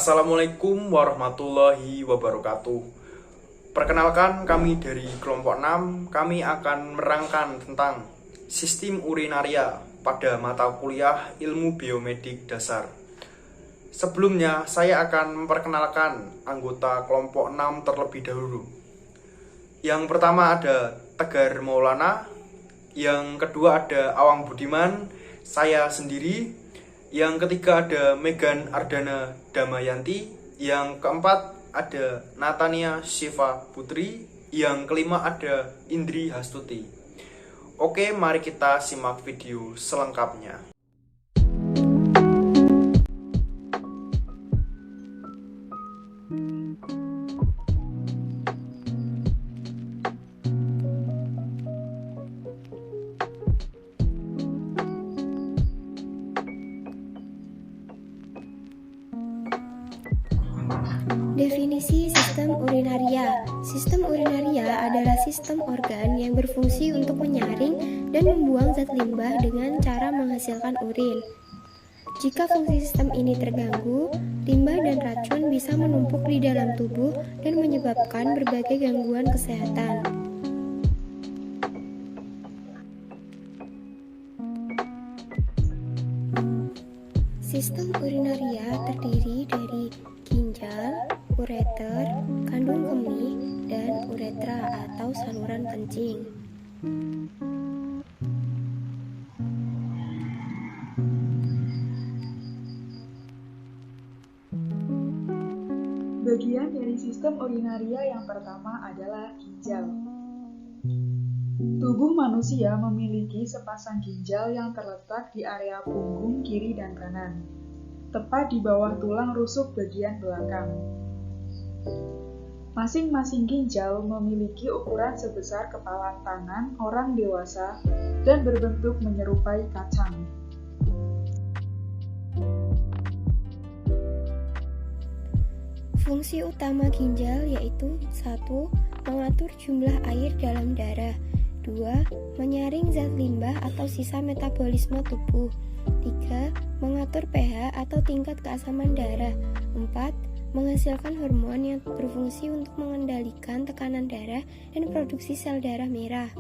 Assalamualaikum warahmatullahi wabarakatuh. Perkenalkan, kami dari kelompok 6. Kami akan menerangkan tentang sistem urinaria pada mata kuliah ilmu biomedik dasar. Sebelumnya, saya akan memperkenalkan anggota kelompok 6 terlebih dahulu. Yang pertama ada Tegar Maulana, yang kedua ada Awang Budiman, saya sendiri. Yang ketiga ada Megan Ardana Damayanti. Yang keempat ada Natania Shiva Putri. Yang kelima ada Indri Hastuti. Oke, mari kita simak video selengkapnya. Definisi sistem urinaria. Sistem urinaria adalah sistem organ yang berfungsi untuk menyaring dan membuang zat limbah dengan cara menghasilkan urin. Jika fungsi sistem ini terganggu, limbah dan racun bisa menumpuk di dalam tubuh dan menyebabkan berbagai gangguan kesehatan. Sistem urinaria terdiri dari ginjal, ureter, kandung kemih, dan uretra atau saluran kencing. Bagian dari sistem urinaria yang pertama adalah ginjal. Tubuh manusia memiliki sepasang ginjal yang terletak di area punggung kiri dan kanan, tepat di bawah tulang rusuk bagian belakang. Masing-masing ginjal memiliki ukuran sebesar kepala tangan orang dewasa dan berbentuk menyerupai kacang. Fungsi utama ginjal yaitu 1. Mengatur jumlah air dalam darah. 2. Menyaring zat limbah atau sisa metabolisme tubuh. 3. Mengatur pH atau tingkat keasaman darah. 4. Menghasilkan hormon yang berfungsi untuk mengendalikan tekanan darah dan produksi sel darah merah.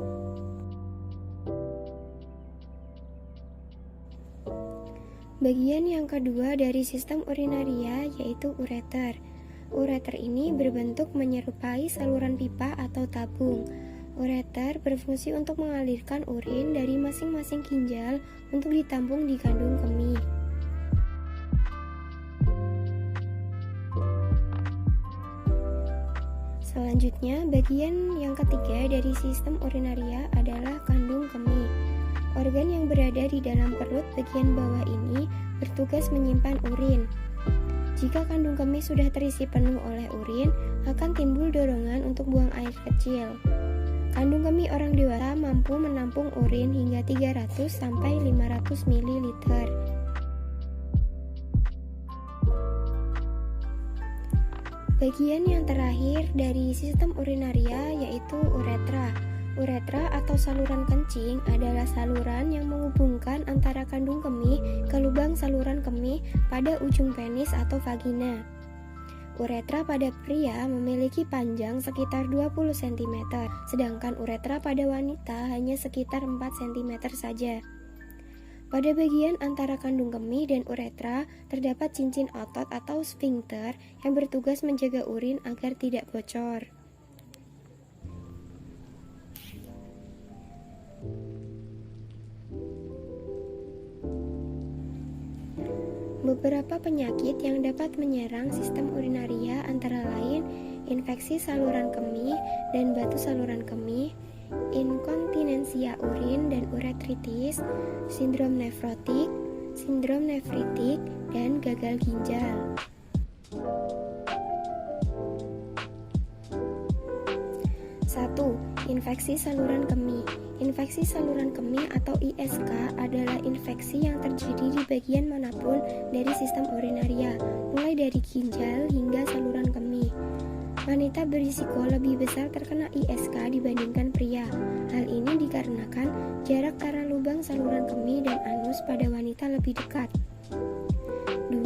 Bagian yang kedua dari sistem urinaria yaitu ureter. Ureter ini berbentuk menyerupai saluran pipa atau tabung. Ureter berfungsi untuk mengalirkan urin dari masing-masing ginjal untuk ditampung di kandung kemih. Selanjutnya, bagian yang ketiga dari sistem urinaria adalah kandung kemih. Organ yang berada di dalam perut bagian bawah ini bertugas menyimpan urin. Jika kandung kemih sudah terisi penuh oleh urin, akan timbul dorongan untuk buang air kecil. Kandung kemih orang dewasa mampu menampung urin hingga 300 sampai 500 ml. Bagian yang terakhir dari sistem urinaria yaitu uretra. Uretra atau saluran kencing adalah saluran yang menghubungkan antara kandung kemih ke lubang saluran kemih pada ujung penis atau vagina. Uretra pada pria memiliki panjang sekitar 20 cm, sedangkan uretra pada wanita hanya sekitar 4 cm saja. Pada bagian antara kandung kemih dan uretra terdapat cincin otot atau sphincter yang bertugas menjaga urin agar tidak bocor. Beberapa penyakit yang dapat menyerang sistem urinaria antara lain infeksi saluran kemih dan batu saluran kemih, inkontinensia urin dan uretritis, sindrom nefrotik, sindrom nefritik, dan gagal ginjal. 1. Infeksi saluran kemih. Infeksi saluran kemih atau ISK adalah infeksi yang terjadi di bagian manapun dari sistem urinaria, mulai dari ginjal hingga saluran kemih. Wanita berisiko lebih besar terkena ISK dibandingkan pria. Hal ini dikarenakan jarak antara lubang saluran kemih dan anus pada wanita lebih dekat. 2.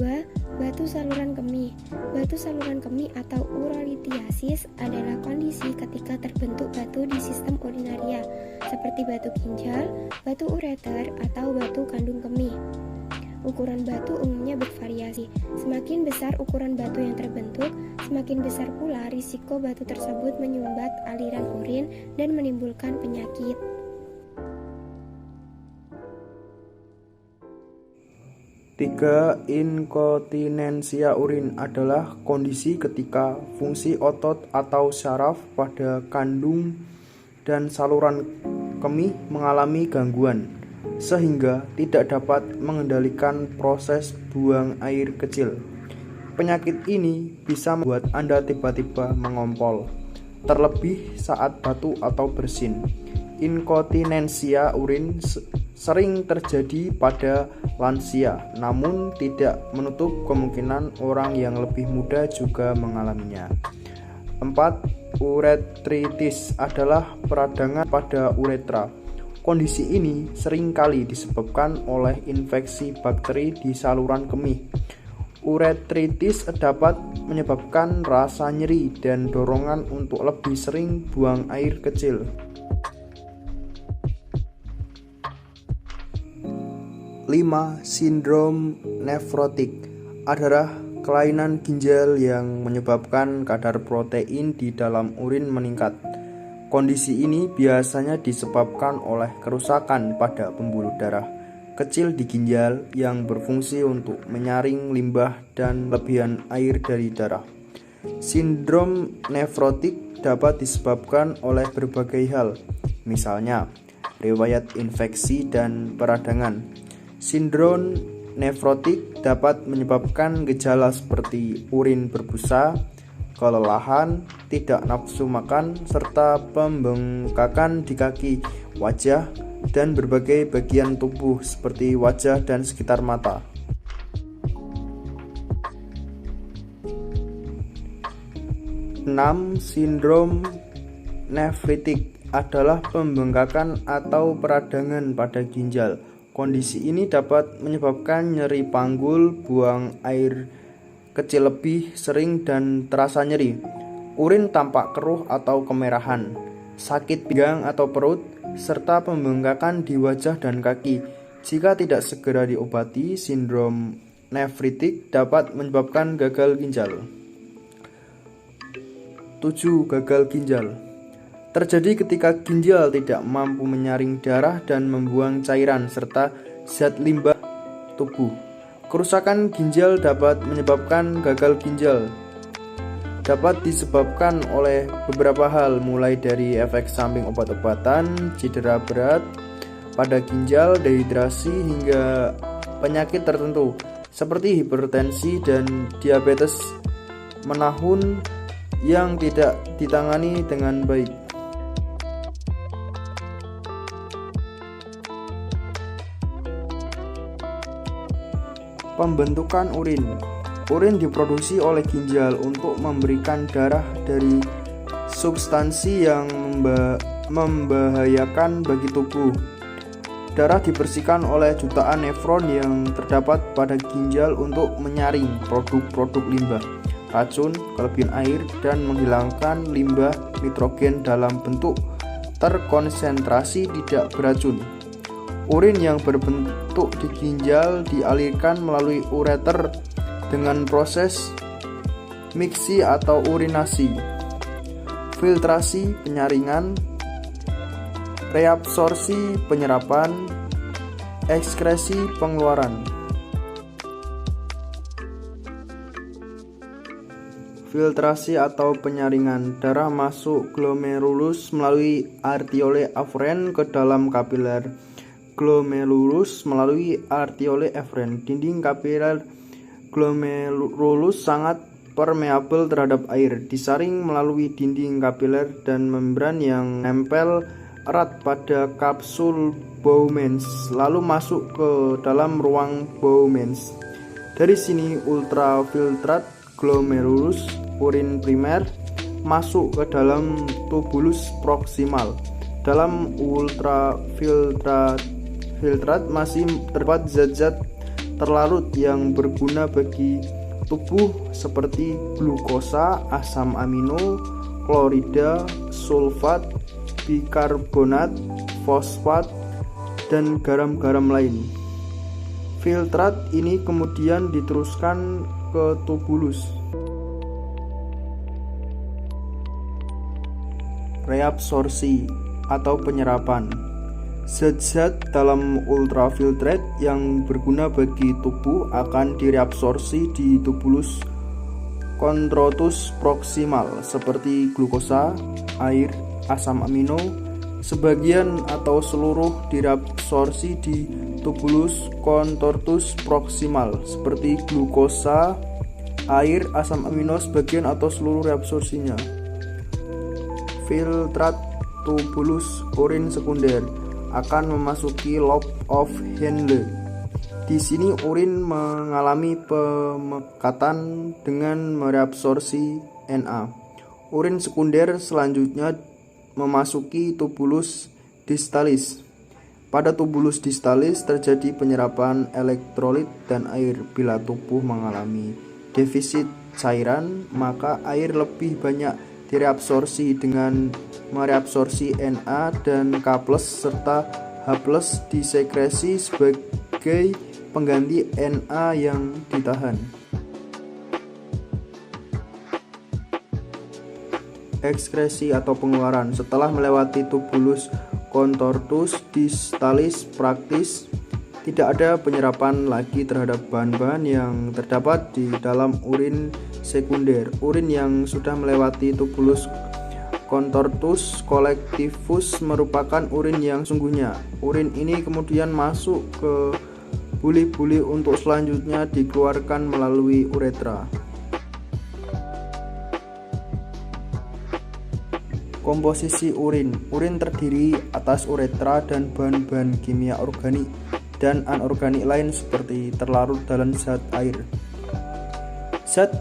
Batu saluran kemih. Batu saluran kemih atau urolithiasis adalah kondisi ketika terbentuk batu di sistem urinaria, seperti batu ginjal, batu ureter, atau batu kandung kemih. Ukuran batu umumnya bervariasi. Semakin besar ukuran batu yang terbentuk, semakin besar pula risiko batu tersebut menyumbat aliran urin dan menimbulkan penyakit. Tiga, inkontinensia urin adalah kondisi ketika fungsi otot atau syaraf pada kandung dan saluran kemih mengalami gangguan, sehingga tidak dapat mengendalikan proses buang air kecil. Penyakit ini bisa membuat Anda tiba-tiba mengompol, terlebih saat batu atau bersin. Inkontinensia urin sering terjadi pada lansia, namun tidak menutup kemungkinan orang yang lebih muda juga mengalaminya. 4. Uretritis adalah peradangan pada uretra. Kondisi ini seringkali disebabkan oleh infeksi bakteri di saluran kemih. Uretritis dapat menyebabkan rasa nyeri dan dorongan untuk lebih sering buang air kecil. 5. Sindrom nefrotik adalah kelainan ginjal yang menyebabkan kadar protein di dalam urin meningkat. Kondisi ini biasanya disebabkan oleh kerusakan pada pembuluh darah kecil di ginjal yang berfungsi untuk menyaring limbah dan lebihan air dari darah. Sindrom nefrotik dapat disebabkan oleh berbagai hal, misalnya riwayat infeksi dan peradangan. Sindrom nefrotik dapat menyebabkan gejala seperti urin berbusa, kelelahan, tidak nafsu makan, serta pembengkakan di kaki, wajah, dan berbagai bagian tubuh seperti wajah dan sekitar mata. 6. Sindrom nefritik adalah pembengkakan atau peradangan pada ginjal. Kondisi ini dapat menyebabkan nyeri panggul, buang air kecil lebih sering dan terasa nyeri, urin tampak keruh atau kemerahan, sakit pinggang atau perut, serta pembengkakan di wajah dan kaki. Jika tidak segera diobati, sindrom nefritik dapat menyebabkan gagal ginjal. 7. Gagal ginjal terjadi ketika ginjal tidak mampu menyaring darah dan membuang cairan serta zat limbah tubuh. Kerusakan ginjal dapat menyebabkan gagal ginjal. Dapat disebabkan oleh beberapa hal, mulai dari efek samping obat-obatan, cedera berat pada ginjal, dehidrasi, hingga penyakit tertentu seperti hipertensi dan diabetes menahun yang tidak ditangani dengan baik. Pembentukan urin. Urin diproduksi oleh ginjal untuk memberikan darah dari substansi yang membahayakan bagi tubuh. Darah dibersihkan oleh jutaan nefron yang terdapat pada ginjal untuk menyaring produk-produk limbah, racun, kelebihan air, dan menghilangkan limbah nitrogen dalam bentuk terkonsentrasi tidak beracun. Urin yang berbentuk di ginjal dialirkan melalui ureter dengan proses miksi atau urinasi, filtrasi penyaringan, reabsorpsi penyerapan, ekskresi pengeluaran. Filtrasi atau penyaringan. Darah masuk glomerulus melalui arteriole aferen ke dalam kapiler. Glomerulus melalui arteriole aferen. Dinding kapiler glomerulus sangat permeabel terhadap air, disaring melalui dinding kapiler dan membran yang nempel erat pada kapsul Bowman's, lalu masuk ke dalam ruang Bowman's. Dari sini ultrafiltrat glomerulus urin primer masuk ke dalam tubulus proksimal. Dalam ultrafiltrat masih terdapat zat-zat terlarut yang berguna bagi tubuh seperti glukosa, asam amino, klorida, sulfat, bikarbonat, fosfat, dan garam-garam lain. Filtrat ini kemudian diteruskan ke tubulus. Reabsorpsi atau penyerapan. Zat-zat dalam ultraviolet yang berguna bagi tubuh akan direabsorpsi di tubulus chondrotus proximal seperti glukosa, air, asam amino. Sebagian atau seluruh direabsorpsi di tubulus chondrotus proximal seperti glukosa, air, asam amino. Sebagian atau seluruh reabsorpsinya. Filtrat tubulus urin sekunder akan memasuki lobe of Henle. Di sini urin mengalami pemekatan dengan mereabsorpsi Na. Urin sekunder selanjutnya memasuki tubulus distalis. Pada tubulus distalis terjadi penyerapan elektrolit dan air. Bila tubuh mengalami defisit cairan, maka air lebih banyak direabsorpsi dengan mereabsorpsi Na dan K+ serta H+ disekresi sebagai pengganti Na yang ditahan. Ekskresi atau pengeluaran. Setelah melewati tubulus chondrotus distalis, praktis tidak ada penyerapan lagi terhadap bahan-bahan yang terdapat di dalam urin sekunder. Urin yang sudah melewati tubulus chondrotus collectivus merupakan urin yang sungguhnya. Urin ini kemudian masuk ke buli-buli untuk selanjutnya dikeluarkan melalui uretra. Komposisi urin. Urin terdiri atas uretra dan bahan-bahan kimia organik dan anorganik lain seperti terlarut dalam zat air. Zat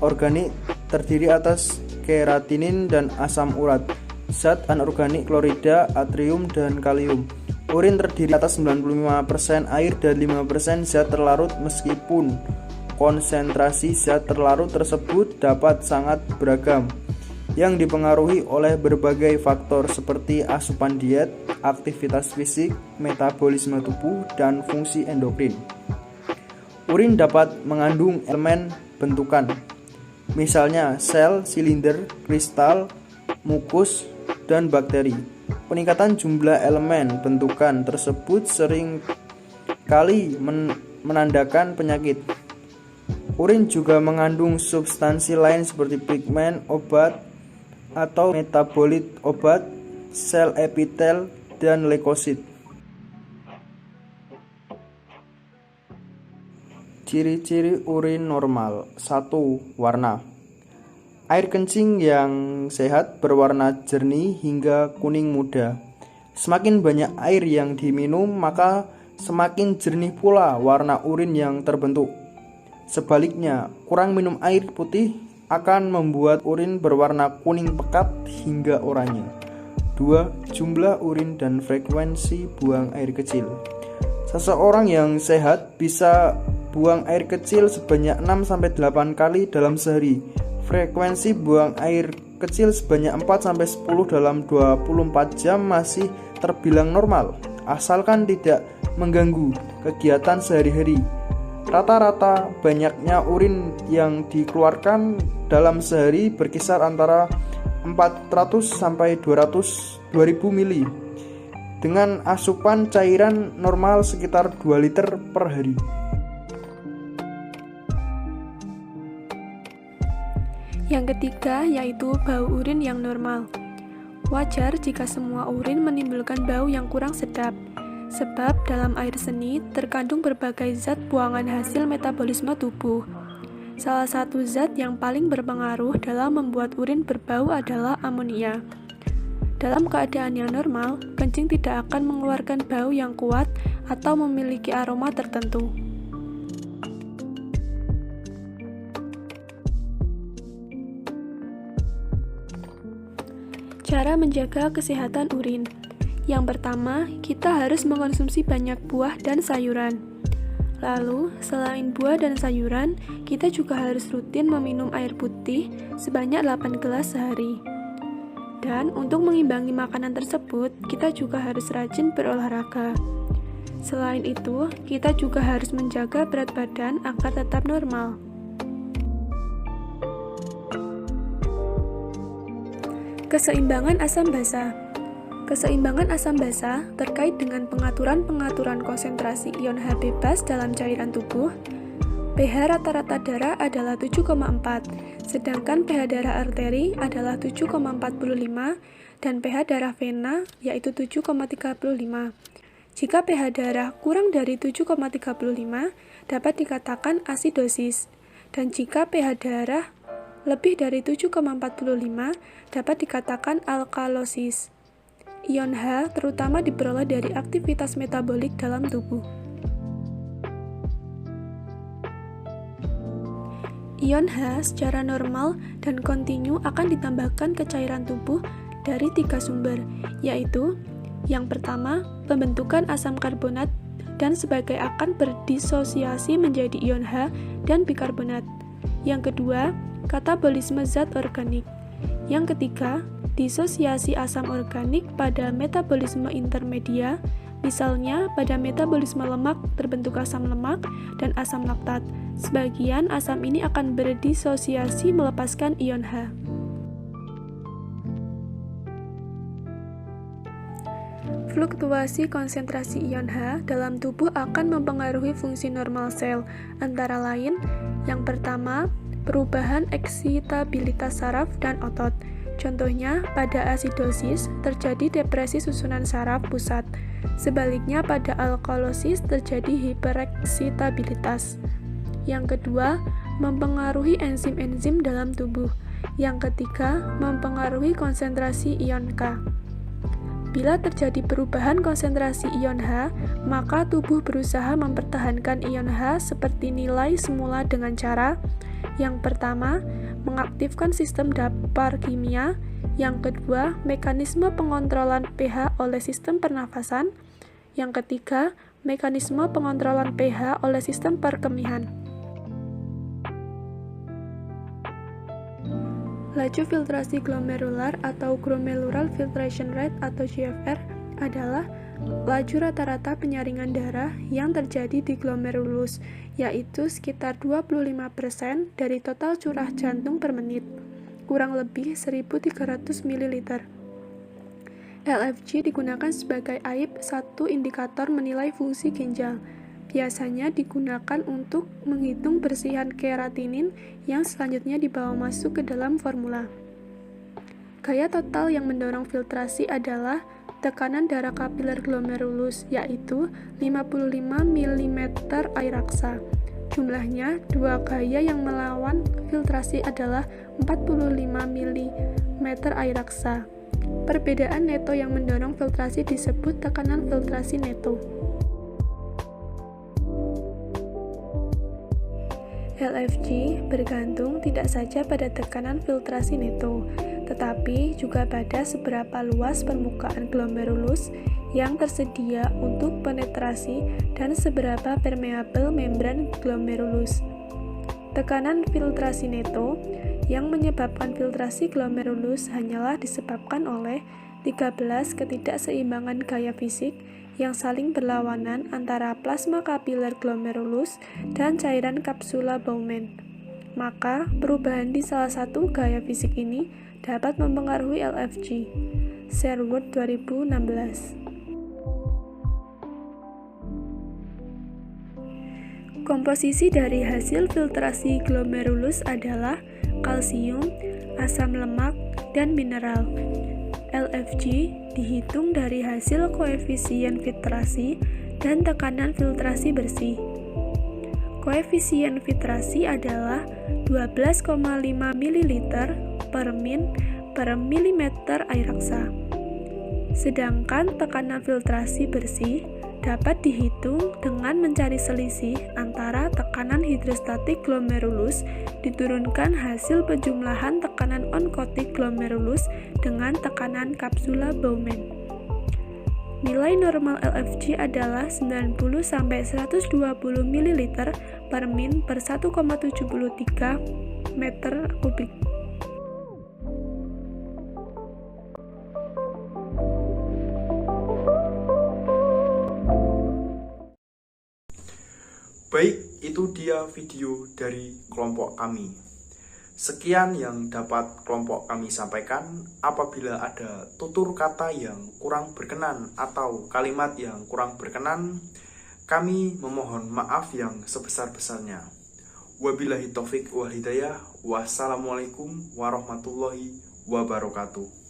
organik terdiri atas keratinin dan asam urat. Zat anorganik klorida, atrium, dan kalium. Urin terdiri atas 95% air dan 5% zat terlarut meskipun konsentrasi zat terlarut tersebut dapat sangat beragam yang dipengaruhi oleh berbagai faktor seperti asupan diet, aktivitas fisik, metabolisme tubuh, dan fungsi endokrin. Urin dapat mengandung elemen bentukan, misalnya sel, silinder, kristal, mukus, dan bakteri. Peningkatan jumlah elemen bentukan tersebut sering kali menandakan penyakit. Urin juga mengandung substansi lain seperti pigmen, obat, atau metabolit obat, sel epitel, dan leukosit. Ciri-ciri urin normal. 1. Warna. Air kencing yang sehat berwarna jernih hingga kuning muda. Semakin banyak air yang diminum, maka semakin jernih pula warna urin yang terbentuk. Sebaliknya, kurang minum air putih akan membuat urin berwarna kuning pekat hingga oranye. 2. Jumlah urin dan frekuensi buang air kecil. Seseorang yang sehat bisa buang air kecil sebanyak 6-8 kali dalam sehari. Frekuensi buang air kecil sebanyak 4-10 dalam 24 jam masih terbilang normal, asalkan tidak mengganggu kegiatan sehari-hari. Rata-rata banyaknya urin yang dikeluarkan dalam sehari berkisar antara 400-2000 mili dengan asupan cairan normal sekitar 2 liter per hari. Yang ketiga yaitu bau urin yang normal. Wajar jika semua urin menimbulkan bau yang kurang sedap, sebab dalam air seni terkandung berbagai zat buangan hasil metabolisme tubuh. Salah satu zat yang paling berpengaruh dalam membuat urin berbau adalah amonia. Dalam keadaan yang normal, kencing tidak akan mengeluarkan bau yang kuat atau memiliki aroma tertentu. Cara menjaga kesehatan urin. Yang pertama, kita harus mengkonsumsi banyak buah dan sayuran. Lalu, selain buah dan sayuran, kita juga harus rutin meminum air putih sebanyak 8 gelas sehari. Dan untuk mengimbangi makanan tersebut, kita juga harus rajin berolahraga. Selain itu, kita juga harus menjaga berat badan agar tetap normal. Keseimbangan asam basa. Keseimbangan asam basa terkait dengan pengaturan konsentrasi ion H bebas dalam cairan tubuh. pH rata-rata darah adalah 7,4, sedangkan pH darah arteri adalah 7,45 dan pH darah vena yaitu 7,35. Jika pH darah kurang dari 7,35 dapat dikatakan asidosis, dan jika pH darah lebih dari 7,45 dapat dikatakan alkalosis. Ion H terutama diperoleh dari aktivitas metabolik dalam tubuh. Ion H secara normal dan kontinu akan ditambahkan ke cairan tubuh dari 3 sumber, yaitu yang pertama, pembentukan asam karbonat dan sebagai akan berdisosiasi menjadi ion H dan bikarbonat. Yang kedua, katabolisme zat organik. Yang ketiga, disosiasi asam organik pada metabolisme intermedia, misalnya pada metabolisme lemak terbentuk asam lemak dan asam laktat. Sebagian asam ini akan berdisosiasi melepaskan ion H. Fluktuasi konsentrasi ion H dalam tubuh akan mempengaruhi fungsi normal sel, antara lain, yang pertama, perubahan eksitabilitas saraf dan otot. Contohnya, pada asidosis terjadi depresi susunan saraf pusat. Sebaliknya, pada alkalosis terjadi hipereksitabilitas. Yang kedua, mempengaruhi enzim-enzim dalam tubuh. Yang ketiga, mempengaruhi konsentrasi ion K. Bila terjadi perubahan konsentrasi ion H, maka tubuh berusaha mempertahankan ion H seperti nilai semula dengan cara yang pertama, mengaktifkan sistem dapur kimia. Yang kedua, mekanisme pengontrolan pH oleh sistem pernafasan. Yang ketiga, mekanisme pengontrolan pH oleh sistem perkemihan. Laju filtrasi glomerular atau glomerular filtration rate atau GFR adalah laju rata-rata penyaringan darah yang terjadi di glomerulus, yaitu sekitar 25% dari total curah jantung per menit, kurang lebih 1.300 ml. LFG digunakan sebagai satu indikator menilai fungsi ginjal. Biasanya digunakan untuk menghitung bersihan keratinin yang selanjutnya dibawa masuk ke dalam formula. Gaya total yang mendorong filtrasi adalah tekanan darah kapiler glomerulus, yaitu 55 mm air raksa. Jumlahnya, dua gaya yang melawan filtrasi adalah 45 mm air raksa. Perbedaan neto yang mendorong filtrasi disebut tekanan filtrasi neto. LFG bergantung tidak saja pada tekanan filtrasi neto, tetapi juga pada seberapa luas permukaan glomerulus yang tersedia untuk penetrasi dan seberapa permeabel membran glomerulus. Tekanan filtrasi neto yang menyebabkan filtrasi glomerulus hanyalah disebabkan oleh 13 ketidakseimbangan gaya fisik yang saling berlawanan antara plasma kapiler glomerulus dan cairan kapsula Bowman. Maka, perubahan di salah satu gaya fisik ini dapat mempengaruhi LFG. Sherwood 2016. Komposisi dari hasil filtrasi glomerulus adalah kalsium, asam lemak, dan mineral. LFG dihitung dari hasil koefisien filtrasi dan tekanan filtrasi bersih. Koefisien filtrasi adalah 12,5 ml per min per milimeter air raksa. Sedangkan tekanan filtrasi bersih dapat dihitung dengan mencari selisih antara tekanan hidrostatik glomerulus diturunkan hasil penjumlahan tekanan onkotik glomerulus dengan tekanan kapsula Bowman. Nilai normal LFG adalah 90-120 ml per min per 1,73 meter kubik. Baik, itu dia video dari kelompok kami. Sekian yang dapat kelompok kami sampaikan. Apabila ada tutur kata yang kurang berkenan atau kalimat yang kurang berkenan, kami memohon maaf yang sebesar-besarnya. Wabillahi taufik wal hidayah. Wassalamualaikum warahmatullahi wabarakatuh.